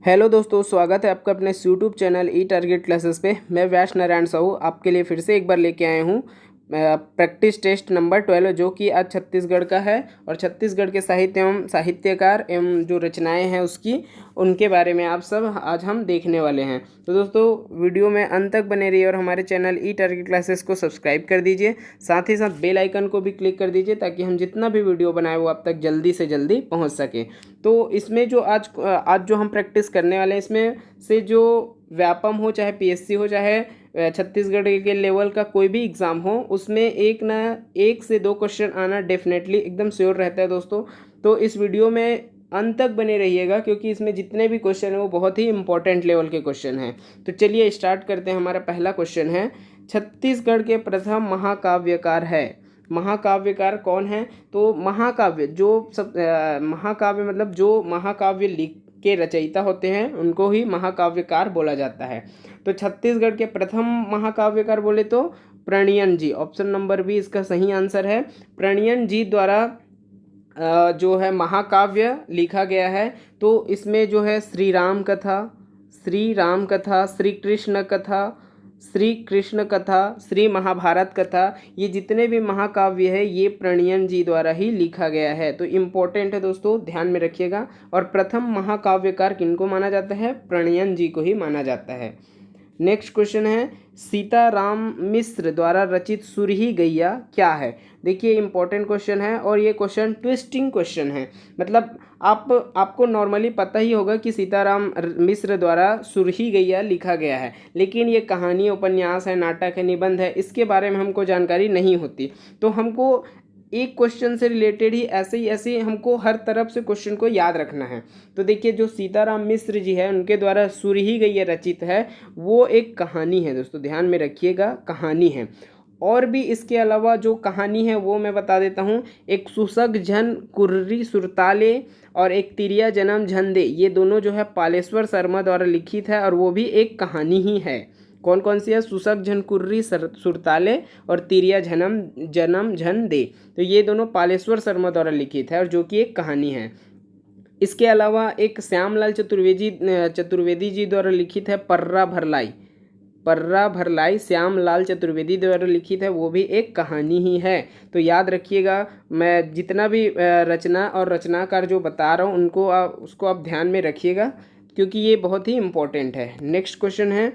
Hello दोस्तों, स्वागत है आपका अपने यूट्यूब चैनल ई टारगेट क्लासेस पे। मैं वैश नारायण साहू आपके लिए फिर से एक बार लेके आए हूँ प्रैक्टिस टेस्ट नंबर 12, जो कि आज छत्तीसगढ़ का है। और छत्तीसगढ़ के साहित्य एवं साहित्यकार एवं जो रचनाएं हैं उनके बारे में आप सब आज हम देखने वाले हैं। तो दोस्तों, वीडियो में अंत तक बने रहिए और हमारे चैनल ई टारगेट क्लासेस को सब्सक्राइब कर दीजिए। साथ ही साथ बेल आइकन को भी क्लिक कर दीजिए ताकि हम जितना भी वीडियो बनाए वो आप तक जल्दी से जल्दी पहुँच सके। तो इसमें जो आज जो हम प्रैक्टिस करने वाले हैं, इसमें से जो व्यापम हो, चाहे पीएससी हो, चाहे छत्तीसगढ़ के लेवल का कोई भी एग्ज़ाम हो, उसमें एक से दो क्वेश्चन आना डेफिनेटली एकदम श्योर रहता है दोस्तों। तो इस वीडियो में अंत तक बने रहिएगा, क्योंकि इसमें जितने भी क्वेश्चन हैं वो बहुत ही इंपॉर्टेंट लेवल के क्वेश्चन हैं। तो चलिए स्टार्ट करते हैं। हमारा पहला क्वेश्चन है, छत्तीसगढ़ के प्रथम महाकाव्यकार है। महाकाव्यकार कौन है? तो महाकाव्य महाकाव्य मतलब जो महाकाव्य लिख के रचयिता होते हैं उनको ही महाकाव्यकार बोला जाता है। तो छत्तीसगढ़ के प्रथम महाकाव्यकार बोले तो प्रणयन जी। ऑप्शन नंबर बी इसका सही आंसर है। प्रणयन जी द्वारा जो है महाकाव्य लिखा गया है। तो इसमें जो है श्री राम कथा, श्री कृष्ण कथा, श्री महाभारत कथा, ये जितने भी महाकाव्य है ये प्रणयन जी द्वारा ही लिखा गया है। तो इम्पोर्टेंट है दोस्तों, ध्यान में रखिएगा। और प्रथम महाकाव्यकार किनको माना जाता है? प्रणयन जी को ही माना जाता है। नेक्स्ट क्वेश्चन है, सीताराम मिश्र द्वारा रचित सुरही गैया क्या है? देखिए, इंपॉर्टेंट क्वेश्चन है और ये क्वेश्चन ट्विस्टिंग क्वेश्चन है। मतलब आपको नॉर्मली पता ही होगा कि सीताराम मिश्र द्वारा सुरही गैया लिखा गया है, लेकिन ये कहानी, उपन्यास है, नाटक है, निबंध है, इसके बारे में हमको जानकारी नहीं होती। तो हमको एक क्वेश्चन से रिलेटेड ही ऐसे ही हमको हर तरफ से क्वेश्चन को याद रखना है। तो देखिए, जो सीताराम मिश्र जी है उनके द्वारा सुरही गैया रचित है, वो एक कहानी है दोस्तों, ध्यान में रखिएगा, कहानी है। और भी इसके अलावा जो कहानी है वो मैं बता देता हूँ। एक सुसग झन कुर्री सुरताले और एक तिरिया जन्म झंदे, ये दोनों जो है पालेश्वर शर्मा द्वारा लिखित है और वो भी एक कहानी ही है। कौन कौन सी है? सुसग झन कुर्री सुरताले और तिरिया जन्म झन दे। तो ये दोनों पालेश्वर शर्मा द्वारा लिखित है और जो कि एक कहानी है। इसके अलावा एक श्यामलाल चतुर्वेदी जी द्वारा लिखित है पर्रा भरलाई श्यामलाल चतुर्वेदी द्वारा लिखित है, वो भी एक कहानी ही है। तो याद रखिएगा, मैं जितना भी रचना और रचनाकार जो बता रहा हूँ उसको आप ध्यान में रखिएगा, क्योंकि ये बहुत ही इम्पोर्टेंट है। नेक्स्ट क्वेश्चन है,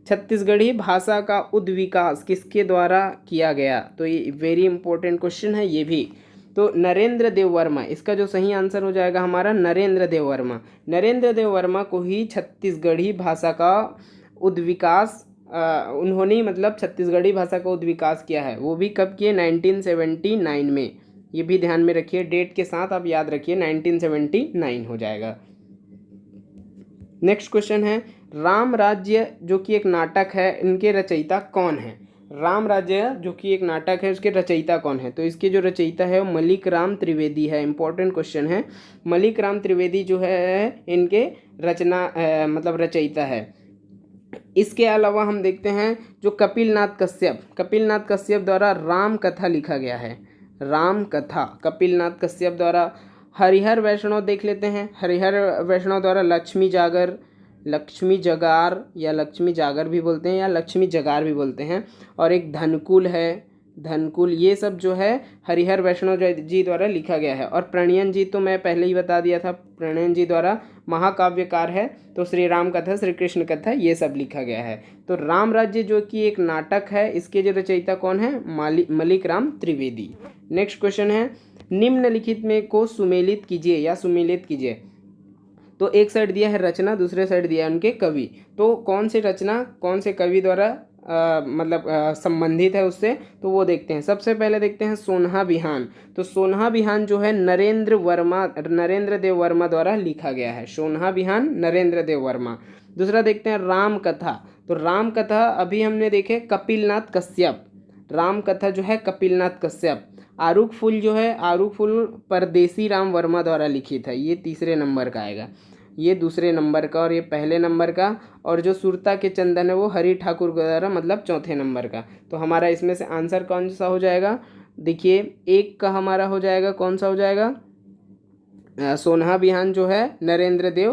छत्तीसगढ़ी भाषा का उद्विकास किसके द्वारा किया गया? तो ये वेरी इंपॉर्टेंट क्वेश्चन है ये भी। तो नरेंद्र देव वर्मा, इसका जो सही आंसर हो जाएगा हमारा नरेंद्र देव वर्मा को ही छत्तीसगढ़ी भाषा का उद्विकास उन्होंने मतलब छत्तीसगढ़ी भाषा का उद्विकास किया है। वो भी कब किए? 1979 में। ये भी ध्यान में रखिए, डेट के साथ आप याद रखिए, 1979 हो जाएगा। नेक्स्ट क्वेश्चन है, राम राज्य जो कि एक नाटक है, इनके रचयिता कौन है? राम राज्य जो कि एक नाटक है, उसके रचयिता कौन है? तो इसके जो रचयिता है वो मलिक राम त्रिवेदी है। इंपॉर्टेंट क्वेश्चन है। मलिक राम त्रिवेदी जो है इनके मतलब रचयिता है। इसके अलावा हम देखते हैं जो कपिलनाथ कश्यप द्वारा राम कथा लिखा गया है। राम कथा कपिलनाथ कश्यप द्वारा। हरिहर वैष्णव देख लेते हैं। हरिहर वैष्णव द्वारा लक्ष्मी जागर भी बोलते हैं या लक्ष्मी जगार भी बोलते हैं। और एक धनकुल, ये सब जो है हरिहर वैष्णव जी द्वारा लिखा गया है। और प्रणयन जी तो मैं पहले ही बता दिया था, प्रणयन जी द्वारा महाकाव्यकार है। तो श्री राम कथा, श्री कृष्ण कथा, ये सब लिखा गया है। तो राम राज्य जो कि एक नाटक है, इसके जो रचयिता कौन है? मलिक राम त्रिवेदी। नेक्स्ट क्वेश्चन है, निम्नलिखित में को सुमेलित कीजिए। तो एक साइड दिया है रचना, दूसरे साइड दिया है उनके कवि। तो कौन सी रचना कौन से कवि द्वारा संबंधित है उससे, तो वो देखते हैं। सबसे पहले देखते हैं सोनहा बिहान। तो सोनहा बिहान जो है नरेंद्र देव वर्मा द्वारा लिखा गया है। सोनहा बिहान नरेंद्र देव वर्मा। दूसरा देखते हैं राम कथा। तो राम कथा अभी हमने देखे कपिलनाथ कश्यप। राम कथा जो है कपिलनाथ कश्यप। आरुख फूल परदेसी राम वर्मा द्वारा लिखित है। ये तीसरे नंबर का आएगा, ये दूसरे नंबर का और ये पहले नंबर का। और जो सुरता के चंदन है वो हरि ठाकुर द्वारा, मतलब चौथे नंबर का। तो हमारा इसमें से आंसर कौन सा हो जाएगा? देखिए, एक का हमारा हो जाएगा, कौन सा हो जाएगा? सोनहा बिहान जो है नरेंद्र देव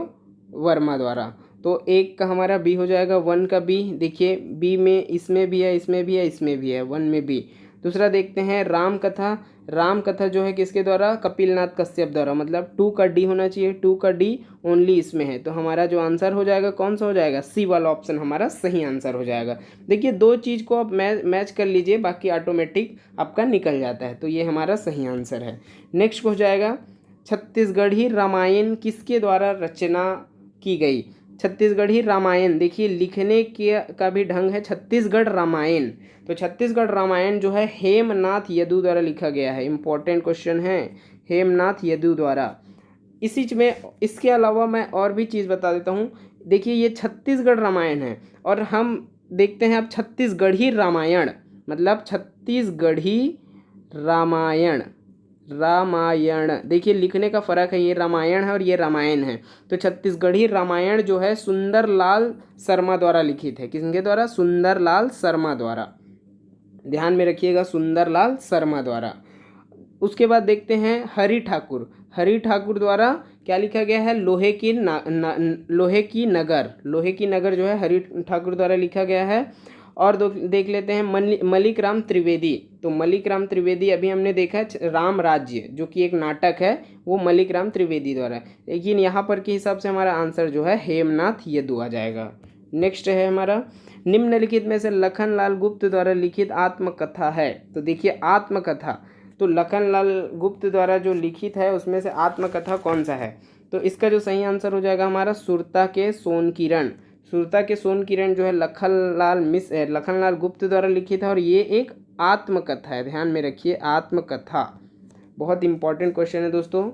वर्मा द्वारा। तो एक का हमारा बी हो जाएगा, 1 का बी। देखिए बी में इसमें भी है, इसमें भी है, इसमें भी है, 1 में बी। दूसरा देखते हैं राम कथा। राम कथा जो है किसके द्वारा? कपिलनाथ कश्यप द्वारा, मतलब 2 का डी होना चाहिए, 2 का डी ओनली इसमें है। तो हमारा जो आंसर हो जाएगा कौन सा हो जाएगा? सी वाला ऑप्शन हमारा सही आंसर हो जाएगा। देखिए 2 चीज़ को आप मैच कर लीजिए, बाकी ऑटोमेटिक आपका निकल जाता है। तो ये हमारा सही आंसर है। नेक्स्ट हो जाएगा छत्तीसगढ़ी रामायण किसके द्वारा रचना की गई? छत्तीसगढ़ी रामायण, देखिए लिखने के का भी ढंग है छत्तीसगढ़ रामायण। तो छत्तीसगढ़ रामायण जो है हेमनाथ यदु द्वारा लिखा गया है। इंपॉर्टेंट क्वेश्चन है, हेमनाथ यदु द्वारा। इसी में इसके अलावा मैं और भी चीज़ बता देता हूँ। देखिए ये छत्तीसगढ़ रामायण है और हम देखते हैं अब छत्तीसगढ़ी रामायण, मतलब छत्तीसगढ़ी रामायण। रामायण देखिए लिखने का फ़र्क है, ये रामायण है और ये रामायण है। तो छत्तीसगढ़ी रामायण जो है सुंदरलाल शर्मा द्वारा लिखित है। किसके द्वारा? सुंदरलाल शर्मा द्वारा। ध्यान में रखिएगा, सुंदरलाल शर्मा द्वारा। उसके बाद देखते हैं हरि ठाकुर। हरि ठाकुर द्वारा क्या लिखा गया है? लोहे की नगर। लोहे की नगर जो है हरि ठाकुर द्वारा लिखा गया है। और देख लेते हैं मलिक राम त्रिवेदी। तो मलिक राम त्रिवेदी अभी हमने देखा है राम राज्य जो कि एक नाटक है, वो मलिक राम त्रिवेदी द्वारा। लेकिन यहाँ पर के हिसाब से हमारा आंसर जो है हेमनाथ यदु आ जाएगा। नेक्स्ट है हमारा निम्नलिखित में से लखनलाल गुप्त द्वारा लिखित आत्मकथा है। तो देखिए आत्मकथा, तो लखनलाल गुप्त द्वारा जो लिखित है उसमें से आत्मकथा कौन सा है? तो इसका जो सही आंसर हो जाएगा हमारा सुरता के सोनकिरण। सुरता के सोनकिरण जो है लखनलाल गुप्त द्वारा लिखित है और ये एक आत्मकथा है। ध्यान में रखिए, आत्मकथा बहुत इंपॉर्टेंट क्वेश्चन है दोस्तों।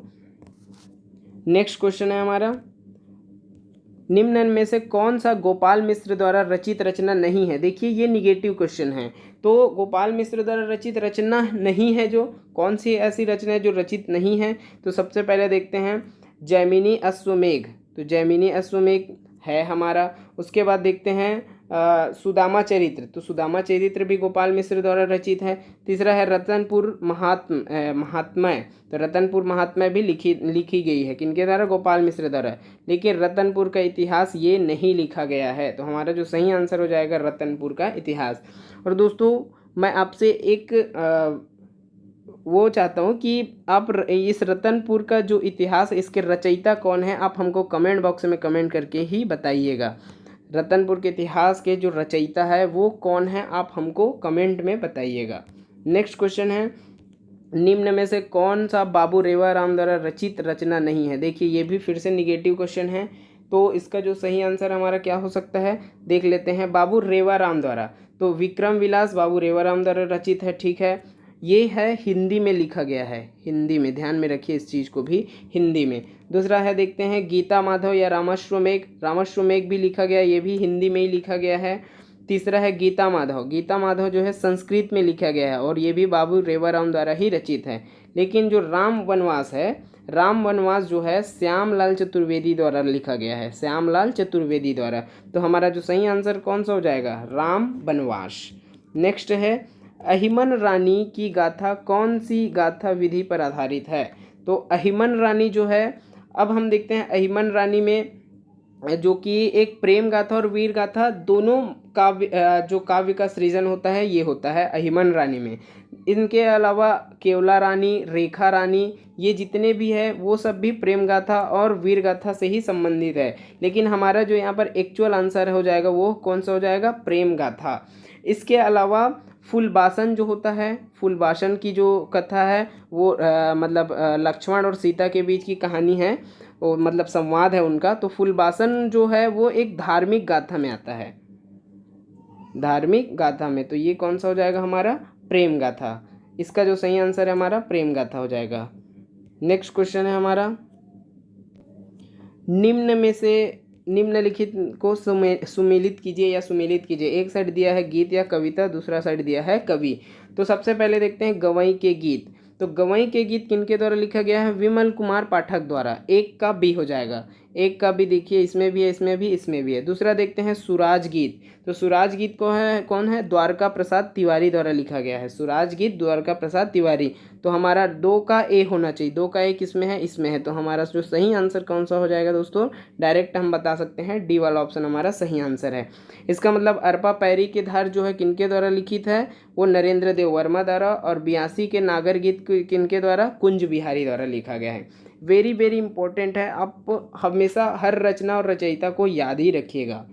नेक्स्ट क्वेश्चन है हमारा निम्न में से कौन सा गोपाल मिश्र द्वारा रचित रचना नहीं है? देखिए ये निगेटिव क्वेश्चन है। तो गोपाल मिश्र द्वारा रचित रचना नहीं है, जो कौन सी ऐसी रचना है जो रचित नहीं है? तो सबसे पहले देखते हैं जैमिनी अश्वमेघ। तो जैमिनी अश्वमेघ है हमारा। उसके बाद देखते हैं सुदामा चरित्र। तो सुदामा चरित्र भी गोपाल मिश्र द्वारा रचित है। तीसरा है रतनपुर महात्म्य। तो रतनपुर महात्म्य भी लिखी गई है किनके द्वारा? गोपाल मिश्र द्वारा। लेकिन रतनपुर का इतिहास ये नहीं लिखा गया है। तो हमारा जो सही आंसर हो जाएगा रतनपुर का इतिहास। और दोस्तों मैं आपसे एक वो चाहता हूँ कि आप इस रतनपुर का जो इतिहास, इसके रचयिता कौन है, आप हमको कमेंट बॉक्स में कमेंट करके ही बताइएगा। रतनपुर के इतिहास के जो रचयिता है वो कौन है, आप हमको कमेंट में बताइएगा। नेक्स्ट क्वेश्चन है निम्न में से कौन सा बाबू रेवाराम द्वारा रचित रचना नहीं है? देखिए ये भी फिर से निगेटिव क्वेश्चन है। तो इसका जो सही आंसर हमारा क्या हो सकता है, देख लेते हैं। बाबू रेवाराम द्वारा, तो विक्रम विलास बाबू रेवाराम द्वारा रचित है, ठीक है। ये है हिंदी में लिखा गया है, हिंदी में, ध्यान में रखिए इस चीज़ को भी, हिंदी में। दूसरा है देखते हैं गीता माधव या रामाश्वमेघ। रामाश्वमेघ भी लिखा गया, ये भी हिंदी में ही लिखा गया है। तीसरा है गीता माधव। गीता माधव जो है संस्कृत में लिखा गया है और ये भी बाबू रेवाराम द्वारा ही रचित है। लेकिन जो राम वनवास है, राम वनवास जो है श्यामलाल चतुर्वेदी द्वारा लिखा गया है, श्यामलाल चतुर्वेदी द्वारा। तो हमारा जो सही आंसर कौन सा हो जाएगा? राम वनवास। नेक्स्ट है अहिमन रानी की गाथा कौन सी गाथा विधि पर आधारित है? तो अहिमन रानी जो है, अब हम देखते हैं अहिमन रानी में जो कि एक प्रेम गाथा और वीर गाथा दोनों काव्य, जो काव्य का सृजन होता है ये होता है अहिमन रानी में। इनके अलावा केवला रानी, रेखा रानी, ये जितने भी है वो सब भी प्रेम गाथा और वीर गाथा से ही संबंधित है। लेकिन हमारा जो यहाँ पर एक्चुअल आंसर हो जाएगा वो कौन सा हो जाएगा? प्रेम गाथा। इसके अलावा फूलबासन जो होता है, फूलबासन की जो कथा है वो लक्ष्मण और सीता के बीच की कहानी है, वो मतलब संवाद है उनका। तो फूलबासन जो है वो एक धार्मिक गाथा में आता है, धार्मिक गाथा में। तो ये कौन सा हो जाएगा हमारा? प्रेम गाथा। इसका जो सही आंसर है हमारा प्रेम गाथा हो जाएगा। नेक्स्ट क्वेश्चन है हमारा निम्न में से निम्नलिखित को सुमेलित कीजिए या सुमेलित कीजिए। एक साइड दिया है गीत या कविता, दूसरा साइड दिया है कवि। तो सबसे पहले देखते हैं गवई के गीत। तो गवई के गीत किनके द्वारा लिखा गया है? विमल कुमार पाठक द्वारा। एक का बी हो जाएगा, एक का बी देखिए, इसमें भी है, इसमें भी, इसमें भी है। दूसरा देखते हैं सुराज गीत। तो सुराज गीत को है कौन है? द्वारका प्रसाद तिवारी द्वारा लिखा गया है। सुराज गीत द्वारका प्रसाद तिवारी। तो हमारा 2 का ए होना चाहिए, 2 का ए किसमें है? इसमें है। तो हमारा जो सही आंसर कौन सा हो जाएगा दोस्तों? डायरेक्ट हम बता सकते हैं डी वाला ऑप्शन हमारा सही आंसर है। इसका मतलब अरपा पैरी के धार जो है किनके द्वारा लिखित है? वो नरेंद्र देव वर्मा द्वारा। और 82 के नागर गीत किनके द्वारा? कुंज बिहारी द्वारा लिखा गया है। वेरी वेरी इंपॉर्टेंट है, आप हमेशा हर रचना और रचयिता को याद ही रखिएगा।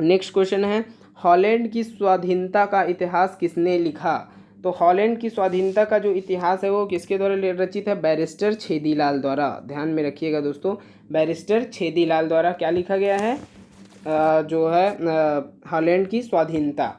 नेक्स्ट क्वेश्चन है, हॉलैंड की स्वाधीनता का इतिहास किसने लिखा? तो हॉलैंड की स्वाधीनता का जो इतिहास है वो किसके द्वारा रचित है? बैरिस्टर छेदीलाल द्वारा। ध्यान में रखिएगा दोस्तों, बैरिस्टर छेदीलाल द्वारा क्या लिखा गया है? जो है हॉलैंड की स्वाधीनता।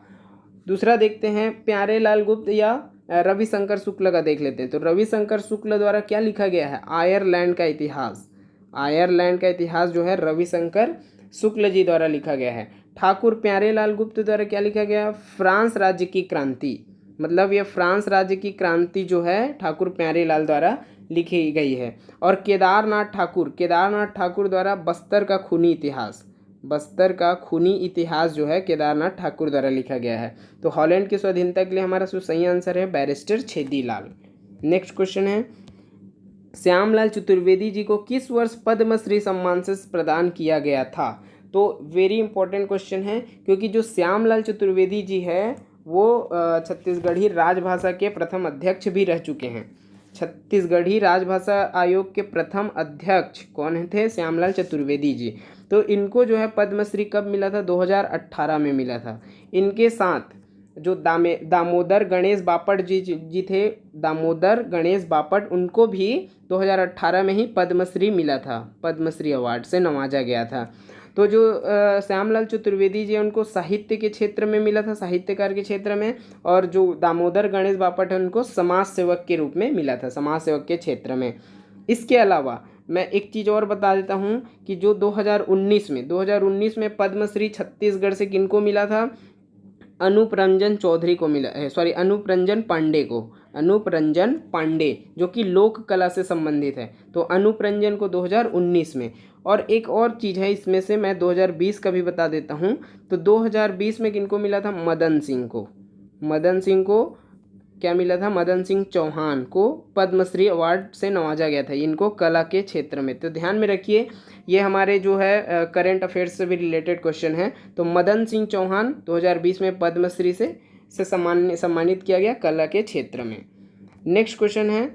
दूसरा देखते हैं प्यारेलाल गुप्त या रविशंकर शुक्ल का देख लेते हैं। तो रविशंकर शुक्ल द्वारा क्या लिखा गया है? आयरलैंड का इतिहास। आयरलैंड का इतिहास जो है रविशंकर शुक्ल जी द्वारा लिखा गया है। ठाकुर प्यारेलाल गुप्त द्वारा क्या लिखा गया? फ्रांस राज्य की क्रांति। मतलब ये फ्रांस राज्य की क्रांति जो है ठाकुर प्यारेलाल द्वारा लिखी गई है। और केदारनाथ ठाकुर द्वारा बस्तर का खूनी इतिहास। बस्तर का खूनी इतिहास जो है केदारनाथ ठाकुर द्वारा लिखा गया है। तो हॉलैंड की स्वाधीनता के लिए हमारा जो सही आंसर है बैरिस्टर छेदीलाल। नेक्स्ट क्वेश्चन है, श्यामलाल चतुर्वेदी जी को किस वर्ष पद्मश्री सम्मान से प्रदान किया गया था? तो वेरी इंपॉर्टेंट क्वेश्चन है, क्योंकि जो श्यामलाल चतुर्वेदी जी है वो छत्तीसगढ़ी राजभाषा के प्रथम अध्यक्ष भी रह चुके हैं। छत्तीसगढ़ी राजभाषा आयोग के प्रथम अध्यक्ष कौन थे? श्यामलाल चतुर्वेदी जी। तो इनको जो है पद्मश्री कब मिला था? 2018 में मिला था। इनके साथ जो दामोदर गणेश बापट जी थे, दामोदर गणेश बापट, उनको भी 2018 में ही पद्मश्री मिला था, पद्मश्री अवार्ड से नवाजा गया था। तो जो श्यामलाल चतुर्वेदी जी उनको साहित्य के क्षेत्र में मिला था, साहित्यकार के क्षेत्र में। और जो दामोदर गणेश बापट है उनको समाज सेवक के रूप में मिला था, समाज सेवक के क्षेत्र में। इसके अलावा मैं एक चीज़ और बता देता हूँ कि जो 2019 में पद्मश्री छत्तीसगढ़ से किनको मिला था? अनूप रंजन चौधरी को मिला है, सॉरी अनूप रंजन पांडे को। अनूप रंजन पांडे जो कि लोक कला से संबंधित है। तो अनूप रंजन को 2019 में। और एक और चीज़ है इसमें से, मैं 2020 का भी बता देता हूँ। तो 2020 में किनको मिला था? मदन सिंह को। मदन सिंह को क्या मिला था? मदन सिंह चौहान को पद्मश्री अवार्ड से नवाजा गया था, इनको कला के क्षेत्र में। तो ध्यान में रखिए, ये हमारे जो है करंट अफेयर्स से भी रिलेटेड क्वेश्चन है। तो मदन सिंह चौहान 2020 में पद्मश्री से सम्मानित किया गया कला के क्षेत्र में। नेक्स्ट क्वेश्चन है,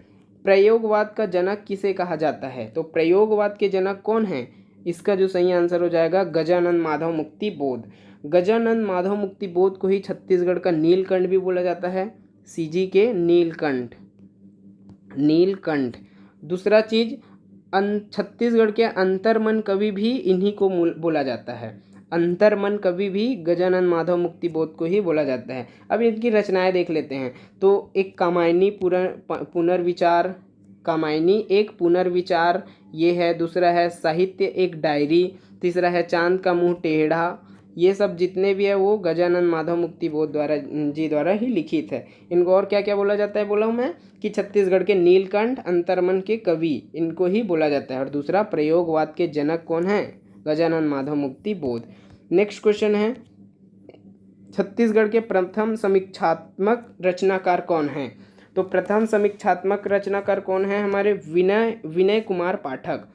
प्रयोगवाद का जनक किसे कहा जाता है? तो प्रयोगवाद के जनक कौन है? इसका जो सही आंसर हो जाएगा गजानन माधव मुक्ति बोध। गजानन माधव मुक्ति बोध को ही छत्तीसगढ़ का नीलकंठ भी बोला जाता है, सीजी के नीलकंठ। नीलकंठ। दूसरा चीज, छत्तीसगढ़ के अंतर्मन कवि भी इन्हीं को बोला जाता है। अंतर्मन कवि भी गजानन माधव मुक्ति बोध को ही बोला जाता है। अब इनकी रचनाएं देख लेते हैं। तो एक कामायनी पुनर्विचार, कामायनी एक पुनर्विचार ये है। दूसरा है साहित्य एक डायरी। तीसरा है चांद का मुंह टेढ़ा। ये सब जितने भी है वो गजानन माधव मुक्ति बोध द्वारा ही लिखित है। इनको और क्या क्या बोला जाता है? बोला हूँ मैं कि छत्तीसगढ़ के नीलकंठ, अंतर्मन के कवि, इनको ही बोला जाता है। और दूसरा प्रयोगवाद के जनक कौन है? गजानन माधव मुक्ति बोध। नेक्स्ट क्वेश्चन है, छत्तीसगढ़ के प्रथम समीक्षात्मक रचनाकार कौन है? तो प्रथम समीक्षात्मक रचनाकार कौन है? हमारे विनय कुमार पाठक।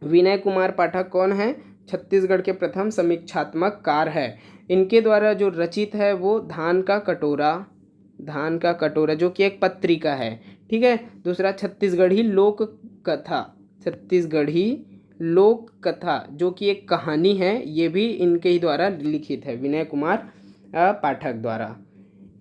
विनय कुमार पाठक कौन है? छत्तीसगढ़ के प्रथम समीक्षात्मक कार है। इनके द्वारा जो रचित है वो धान का कटोरा जो कि एक पत्रिका है, ठीक है। दूसरा छत्तीसगढ़ी लोक कथा जो कि एक कहानी है, ये भी इनके ही द्वारा लिखित है, विनय कुमार पाठक द्वारा।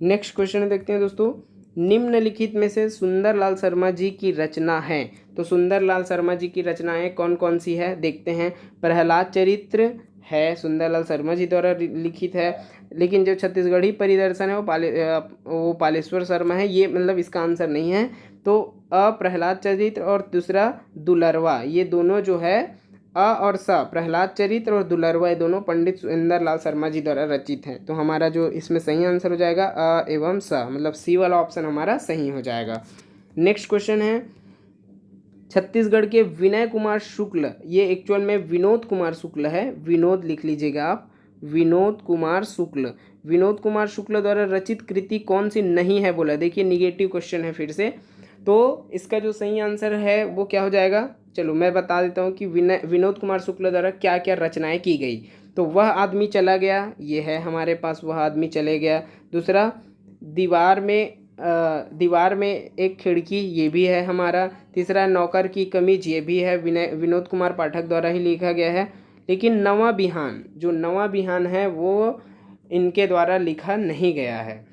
नेक्स्ट क्वेश्चन देखते हैं दोस्तों, निम्नलिखित में से सुंदरलाल शर्मा जी की रचना है। तो सुंदरलाल शर्मा जी की रचनाएं कौन कौन सी है देखते हैं। प्रहलाद चरित्र है, सुंदरलाल शर्मा जी द्वारा लिखित है। लेकिन जो छत्तीसगढ़ी परिदर्शन है वो पालेश्वर शर्मा है, ये मतलब इसका आंसर नहीं है। तो प्रहलाद चरित्र और दूसरा दुलरवा, ये दोनों जो है और स, प्रहलाद चरित्र और दुलरवा, ये दोनों पंडित सुंदरलाल शर्मा जी द्वारा रचित हैं। तो हमारा जो इसमें सही आंसर हो जाएगा अ एवं स, मतलब सी वाला ऑप्शन हमारा सही हो जाएगा। नेक्स्ट क्वेश्चन है छत्तीसगढ़ के विनय कुमार शुक्ल, ये एक्चुअल में विनोद कुमार शुक्ल है, विनोद लिख लीजिएगा आप, विनोद कुमार शुक्ल, विनोद कुमार शुक्ल द्वारा रचित कृति कौन सी नहीं है बोला। देखिए निगेटिव क्वेश्चन है फिर से, तो इसका जो सही आंसर है वो क्या हो जाएगा, चलो मैं बता देता हूँ कि विनोद कुमार शुक्ल द्वारा क्या क्या रचनाएं की गई। तो वह आदमी चला गया, ये है हमारे पास, वह आदमी चले गया। दूसरा दीवार में एक खिड़की, ये भी है हमारा। तीसरा नौकर की कमीज, ये भी है विनोद कुमार पाठक द्वारा ही लिखा गया है। लेकिन नवा बिहान, जो नवा बिहान है वो इनके द्वारा लिखा नहीं गया है।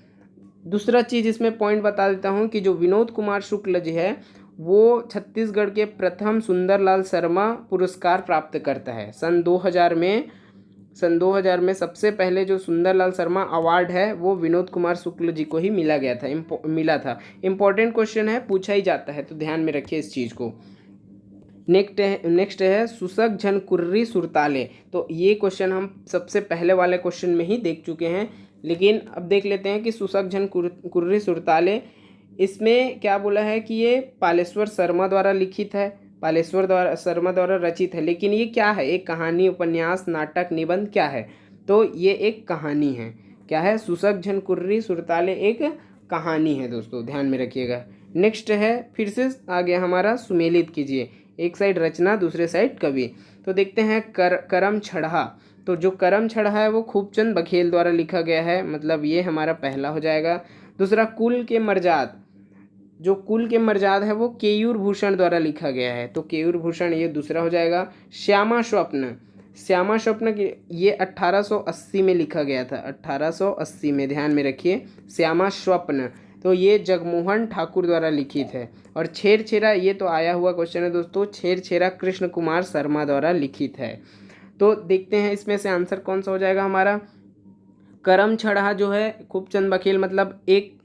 दूसरा चीज़ इसमें पॉइंट बता देता हूँ कि जो विनोद कुमार शुक्ल जी है वो छत्तीसगढ़ के प्रथम सुंदरलाल शर्मा पुरस्कार प्राप्त करता है। सन 2000 में सबसे पहले जो सुंदरलाल शर्मा अवार्ड है वो विनोद कुमार शुक्ल जी को ही मिला था। इम्पोर्टेंट क्वेश्चन है, पूछा ही जाता है, तो ध्यान में रखिए इस चीज़ को। नेक्स्ट है सुसक झन कुर्री सुरताले। तो ये क्वेश्चन हम सबसे पहले वाले क्वेश्चन में ही देख चुके हैं, लेकिन अब देख लेते हैं कि सुसक झन कुर्री सुरताले, इसमें क्या बोला है कि ये पालेश्वर शर्मा द्वारा लिखित है, शर्मा द्वारा रचित है। लेकिन ये क्या है, एक कहानी, उपन्यास, नाटक, निबंध, क्या है, तो ये एक कहानी है। क्या है, सुसक झन कुर्री सुरताले एक कहानी है दोस्तों, ध्यान में रखिएगा। नेक्स्ट है, फिर से आ गया हमारा, सुमेलित कीजिए, एक साइड रचना दूसरे साइड कवि। तो देखते हैं करम छड़ा। तो जो करम छड़ा है वो खूबचंद बघेल द्वारा लिखा गया है, मतलब ये हमारा पहला हो जाएगा। दूसरा कुल के मर्जाद, जो कुल के मर्जाद है वो केयूर भूषण द्वारा लिखा गया है, तो केयूर भूषण ये दूसरा हो जाएगा। श्यामा स्वप्न ये 1880 में लिखा गया था, 1880 में, ध्यान में रखिए, श्यामा स्वप्न, तो ये जगमोहन ठाकुर द्वारा लिखित है। और छेरछेरा, ये तो आया हुआ क्वेश्चन है दोस्तों, छेरछेरा कृष्ण कुमार शर्मा द्वारा लिखित है। तो देखते हैं इसमें से आंसर कौन सा हो जाएगा हमारा। करम छड़ा जो है खूबचंद बघेल, मतलब एक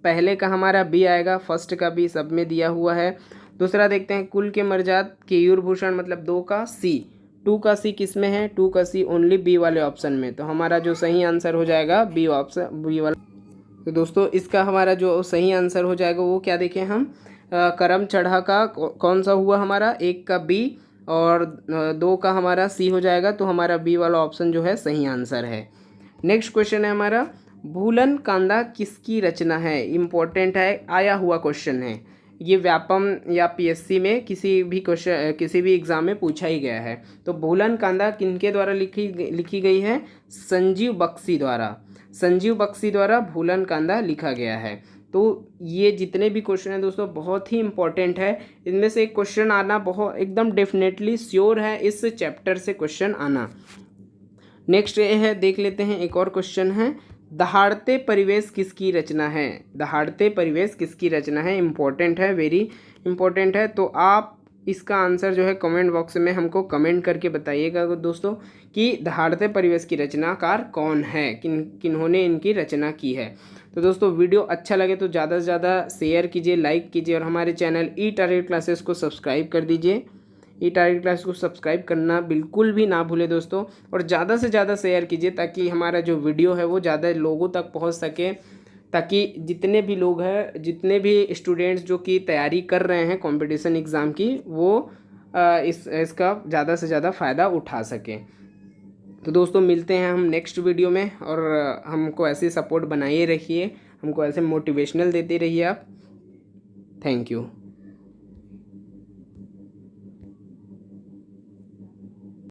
पहले का हमारा बी आएगा, फर्स्ट का बी सब में दिया हुआ है। दूसरा देखते हैं कुल के मर्जाद केयूर भूषण, मतलब 2 का सी, 2 का सी किस में है, 2 का सी ओनली बी वाले ऑप्शन में, तो हमारा जो सही आंसर हो जाएगा बी ऑप्शन, बी वाला। तो दोस्तों इसका हमारा जो सही आंसर हो जाएगा वो क्या देखें हम, करम चढ़ा का कौन सा हुआ हमारा, 1 का बी और 2 का हमारा सी हो जाएगा, तो हमारा बी वाला ऑप्शन जो है सही आंसर है। नेक्स्ट क्वेश्चन है हमारा, भूलन कांदा किसकी रचना है। इम्पोर्टेंट है, आया हुआ क्वेश्चन है, ये व्यापम या पीएससी में किसी भी एग्जाम में पूछा ही गया है। तो भूलन कांदा किनके द्वारा लिखी गई है, संजीव बख्शी द्वारा भूलन कांदा लिखा गया है। तो ये जितने भी क्वेश्चन हैं दोस्तों बहुत ही इंपॉर्टेंट है, इनमें से एक क्वेश्चन आना बहुत एकदम डेफिनेटली श्योर है, इस चैप्टर से क्वेश्चन आना। नेक्स्ट ये है, देख लेते हैं, एक और क्वेश्चन है, दहाड़ते परिवेश किसकी रचना है। इम्पोर्टेंट है, वेरी इंपॉर्टेंट है। तो आप इसका आंसर जो है कमेंट बॉक्स में हमको कमेंट करके बताइएगा दोस्तों कि दहाड़ते परिवेश की रचनाकार कौन है, किन्होंने इनकी रचना की है। तो दोस्तों वीडियो अच्छा लगे तो ज़्यादा से ज़्यादा शेयर कीजिए, लाइक कीजिए और हमारे चैनल ई टारगेट क्लासेस को सब्सक्राइब कर दीजिए। ई टारगेट क्लास को सब्सक्राइब करना बिल्कुल भी ना भूले दोस्तों, और ज़्यादा से ज़्यादा शेयर कीजिए ताकि हमारा जो वीडियो है वो ज़्यादा लोगों तक पहुंच सके, ताकि जितने भी लोग हैं, जितने भी स्टूडेंट्स जो कि तैयारी कर रहे हैं कंपटीशन एग्ज़ाम की, वो इसका ज़्यादा से ज़्यादा फ़ायदा उठा सकें। तो दोस्तों मिलते हैं हम नेक्स्ट वीडियो में, और हमको ऐसे सपोर्ट बनाइए रखिए, हमको ऐसे मोटिवेशनल देते रहिए आप। Thank you.